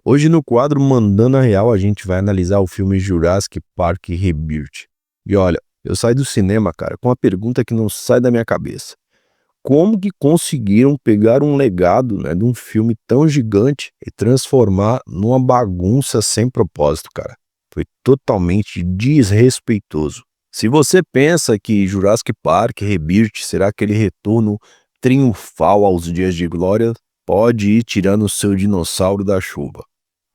Hoje no quadro Mandando a Real a gente vai analisar o filme Jurassic Park Rebirth. E olha, eu saí do cinema, cara, com uma pergunta que não sai da minha cabeça. Como que conseguiram pegar um legado, né, de um filme tão gigante e transformar numa bagunça sem propósito, cara? Foi totalmente desrespeitoso. Se você pensa que Jurassic Park Rebirth será aquele retorno triunfal aos dias de glória, pode ir tirando o seu dinossauro da chuva.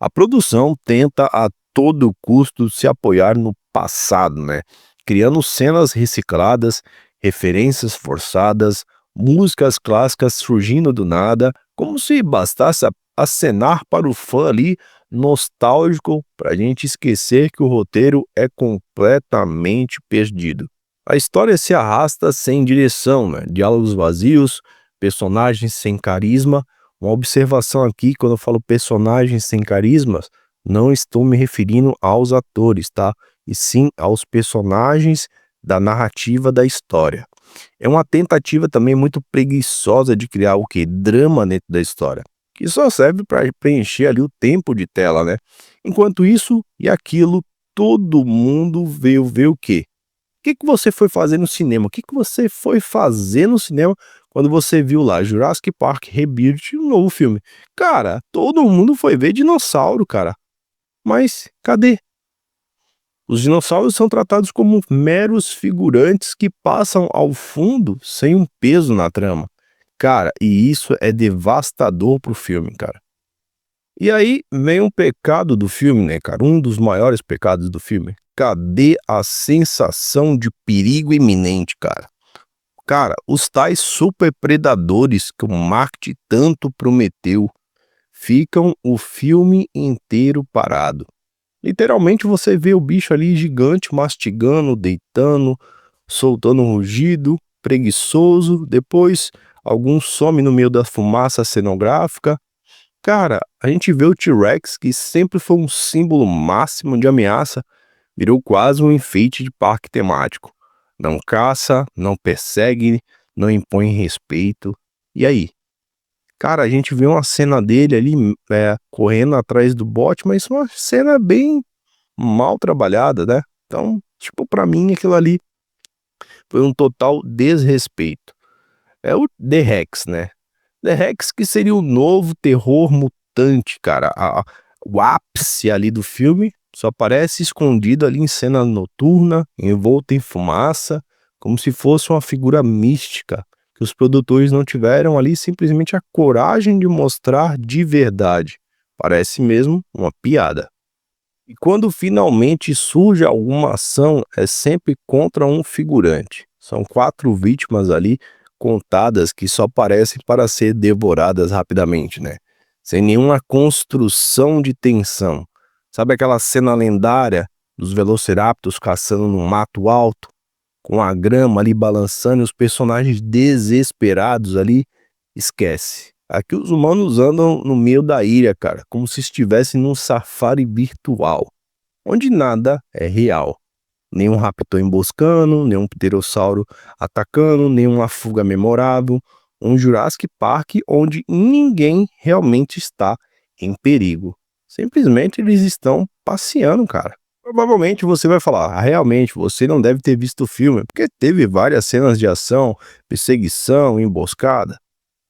A produção tenta a todo custo se apoiar no passado, né? Criando cenas recicladas, referências forçadas, músicas clássicas surgindo do nada, como se bastasse acenar para o fã ali nostálgico para a gente esquecer que o roteiro é completamente perdido. A história se arrasta sem direção, né? Diálogos vazios, personagens sem carisma. Uma observação aqui, quando eu falo personagens sem carismas, não estou me referindo aos atores, tá? E sim aos personagens da narrativa da história. É uma tentativa também muito preguiçosa de criar o quê? Drama dentro da história, que só serve para preencher ali o tempo de tela, né? Enquanto isso e aquilo, todo mundo veio ver o quê? O que que você foi fazer no cinema? O que que você foi fazer no cinema quando você viu lá Jurassic Park Rebirth, um novo filme? Cara, todo mundo foi ver dinossauro, cara. Mas cadê? Os dinossauros são tratados como meros figurantes que passam ao fundo sem um peso na trama. Cara, e isso é devastador pro filme, cara. E aí vem um pecado do filme, né, cara? Um dos maiores pecados do filme. Cadê a sensação de perigo iminente, cara? Cara, os tais super predadores que o marketing tanto prometeu ficam o filme inteiro parado. Literalmente você vê o bicho ali gigante mastigando, deitando, soltando um rugido, preguiçoso. Depois algum some no meio da fumaça cenográfica. Cara, a gente vê o T-Rex, que sempre foi um símbolo máximo de ameaça, virou quase um enfeite de parque temático. Não caça, não persegue, não impõe respeito. E aí? Cara, a gente vê uma cena dele ali correndo atrás do bote, mas uma cena bem mal trabalhada, né? Então, tipo, pra mim aquilo ali foi um total desrespeito. É o The Rex, né? The Rex que seria o novo terror mutante, cara. O ápice ali do filme só aparece escondido ali em cena noturna, envolto em fumaça, como se fosse uma figura mística que os produtores não tiveram ali simplesmente a coragem de mostrar de verdade. Parece mesmo uma piada. E quando finalmente surge alguma ação, é sempre contra um figurante. São 4 vítimas ali contadas que só aparecem para ser devoradas rapidamente, né? Sem nenhuma construção de tensão. Sabe aquela cena lendária dos velociraptors caçando no mato alto, com a grama ali balançando e os personagens desesperados ali? Esquece. Aqui os humanos andam no meio da ilha, cara, como se estivessem num safari virtual, onde nada é real. Nenhum raptor emboscando, nenhum pterossauro atacando, nenhuma fuga memorável. Um Jurassic Park onde ninguém realmente está em perigo. Simplesmente eles estão passeando, cara. Provavelmente você vai falar, realmente você não deve ter visto o filme, porque teve várias cenas de ação, perseguição, emboscada.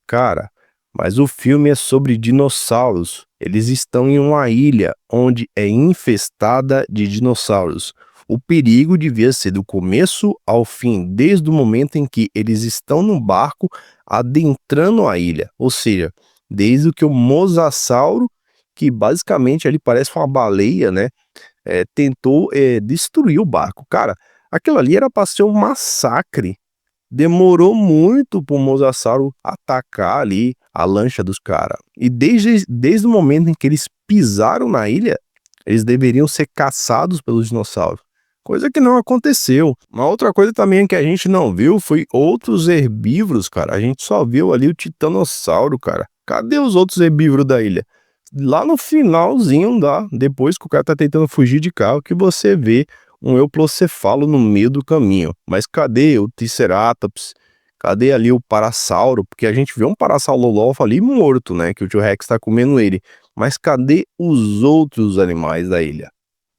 Cara, mas o filme é sobre dinossauros. Eles estão em uma ilha onde é infestada de dinossauros. O perigo devia ser do começo ao fim, desde o momento em que eles estão no barco adentrando a ilha. Ou seja, desde que o mosasauro, que basicamente ali parece uma baleia, né? Tentou destruir o barco. Cara, aquilo ali era para ser um massacre. Demorou muito pro Mosasauro atacar ali a lancha dos caras. E desde o momento em que eles pisaram na ilha, eles deveriam ser caçados pelos dinossauros. Coisa que não aconteceu. Uma outra coisa também que a gente não viu foi outros herbívoros, cara. A gente só viu ali o titanossauro, cara. Cadê os outros herbívoros da ilha? Lá no finalzinho, depois que o cara tá tentando fugir de carro, que você vê um euplocefalo no meio do caminho. Mas cadê o Triceratops? Cadê ali o Parasauro? Porque a gente vê um Parasaurolophus ali morto, né? Que o T-Rex tá comendo ele. mas cadê os outros animais da ilha?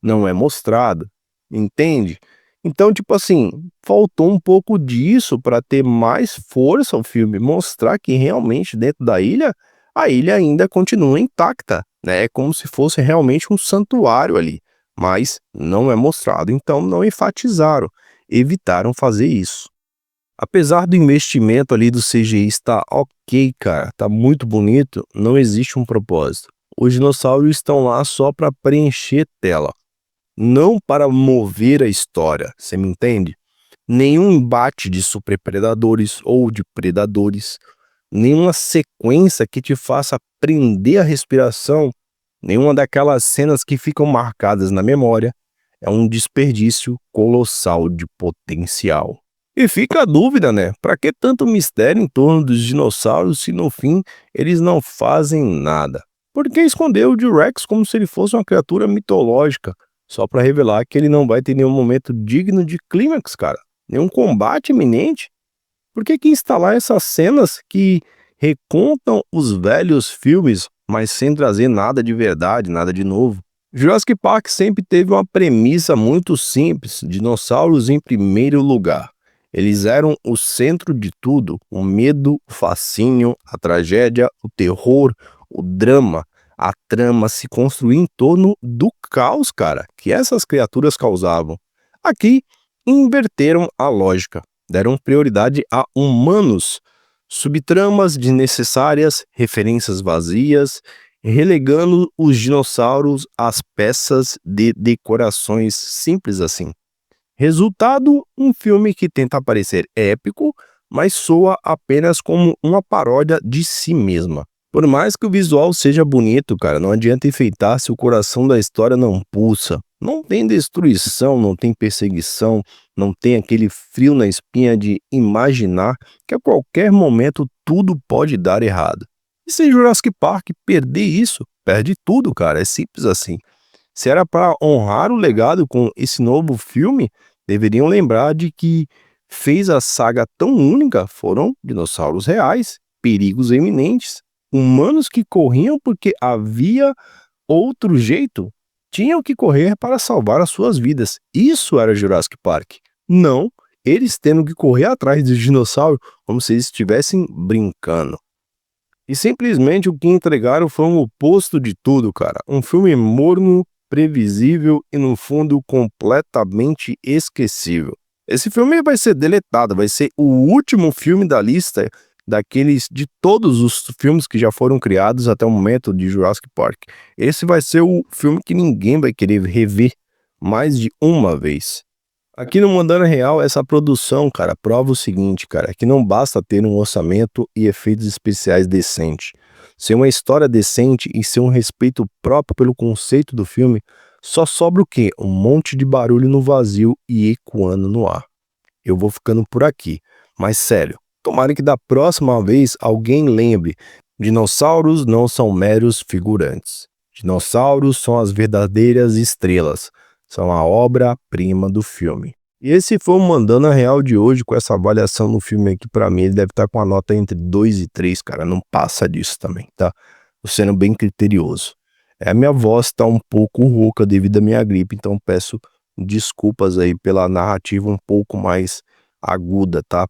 Não é mostrado, entende? Então, tipo assim, faltou um pouco disso para ter mais força o filme, mostrar que realmente dentro da ilha, a ilha ainda continua intacta, né? É como se fosse realmente um santuário ali, mas não é mostrado, então não enfatizaram, evitaram fazer isso. Apesar do investimento ali do CGI estar ok, cara, tá muito bonito, não existe um propósito. Os dinossauros estão lá só para preencher tela, não para mover a história, você me entende? Nenhum embate de superpredadores ou de predadores, nenhuma sequência que te faça prender a respiração, nenhuma daquelas cenas que ficam marcadas na memória, é um desperdício colossal de potencial. E fica a dúvida, né? Para que tanto mistério em torno dos dinossauros se no fim eles não fazem nada? Por que esconder o T-Rex como se ele fosse uma criatura mitológica, só para revelar que ele não vai ter nenhum momento digno de clímax, cara? Nenhum combate iminente? Por que instalar essas cenas que recontam os velhos filmes, mas sem trazer nada de verdade, nada de novo? Jurassic Park sempre teve uma premissa muito simples: dinossauros em primeiro lugar. Eles eram o centro de tudo: o medo, o fascínio, a tragédia, o terror, o drama. A trama se construía em torno do caos, cara, que essas criaturas causavam. Aqui, inverteram a lógica, deram prioridade a humanos, subtramas desnecessárias, referências vazias, relegando os dinossauros às peças de decorações simples assim. Resultado, um filme que tenta parecer épico, mas soa apenas como uma paródia de si mesma. Por mais que o visual seja bonito, cara, não adianta enfeitar se o coração da história não pulsa. Não tem destruição, não tem perseguição, não tem aquele frio na espinha de imaginar que a qualquer momento tudo pode dar errado. E se Jurassic Park perder isso, perde tudo, cara, é simples assim. Se era para honrar o legado com esse novo filme, deveriam lembrar de que fez a saga tão única foram dinossauros reais, perigos iminentes, humanos que corriam porque havia outro jeito, tinham que correr para salvar as suas vidas. Isso era Jurassic Park. Não eles tendo que correr atrás dos dinossauros como se eles estivessem brincando. E simplesmente o que entregaram foi um oposto de tudo, cara. Um filme morno, previsível e, no fundo, completamente esquecível. Esse filme vai ser deletado, vai ser o último filme da lista daqueles de todos os filmes que já foram criados até o momento de Jurassic Park. Esse vai ser o filme que ninguém vai querer rever mais de uma vez. Aqui no Mandana Real, essa produção, cara, prova o seguinte, cara, que não basta ter um orçamento e efeitos especiais decentes. Ser uma história decente e ser um respeito próprio pelo conceito do filme, só sobra o quê? Um monte de barulho no vazio e ecoando no ar. Eu vou ficando por aqui, mas sério, tomara que da próxima vez alguém lembre: dinossauros não são meros figurantes. Dinossauros são as verdadeiras estrelas. São a obra-prima do filme. E esse foi o Mandana Real de hoje, com essa avaliação no filme aqui. Pra mim, ele deve estar com a nota entre 2 e 3, cara. Não passa disso também, tá? Tô sendo bem criterioso. A minha voz tá um pouco rouca devido à minha gripe, então peço desculpas aí pela narrativa um pouco mais aguda, tá?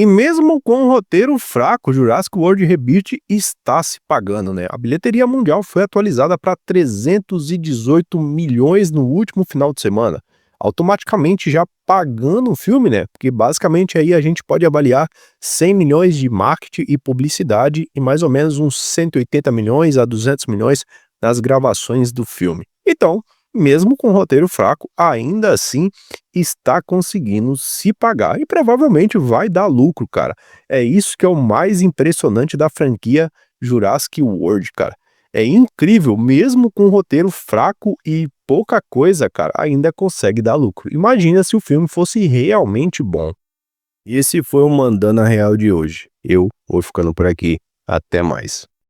E mesmo com um roteiro fraco, Jurassic World Rebirth está se pagando, né? A bilheteria mundial foi atualizada para 318 milhões no último final de semana, automaticamente já pagando o filme, né? Porque basicamente aí a gente pode avaliar 100 milhões de marketing e publicidade e mais ou menos uns 180 milhões a 200 milhões nas gravações do filme. Então, mesmo com roteiro fraco, ainda assim está conseguindo se pagar e provavelmente vai dar lucro, cara. É isso que é o mais impressionante da franquia Jurassic World, cara. É incrível, mesmo com roteiro fraco e pouca coisa, cara, ainda consegue dar lucro. Imagina se o filme fosse realmente bom. E esse foi o Mandana Real de hoje. Eu vou ficando por aqui. Até mais.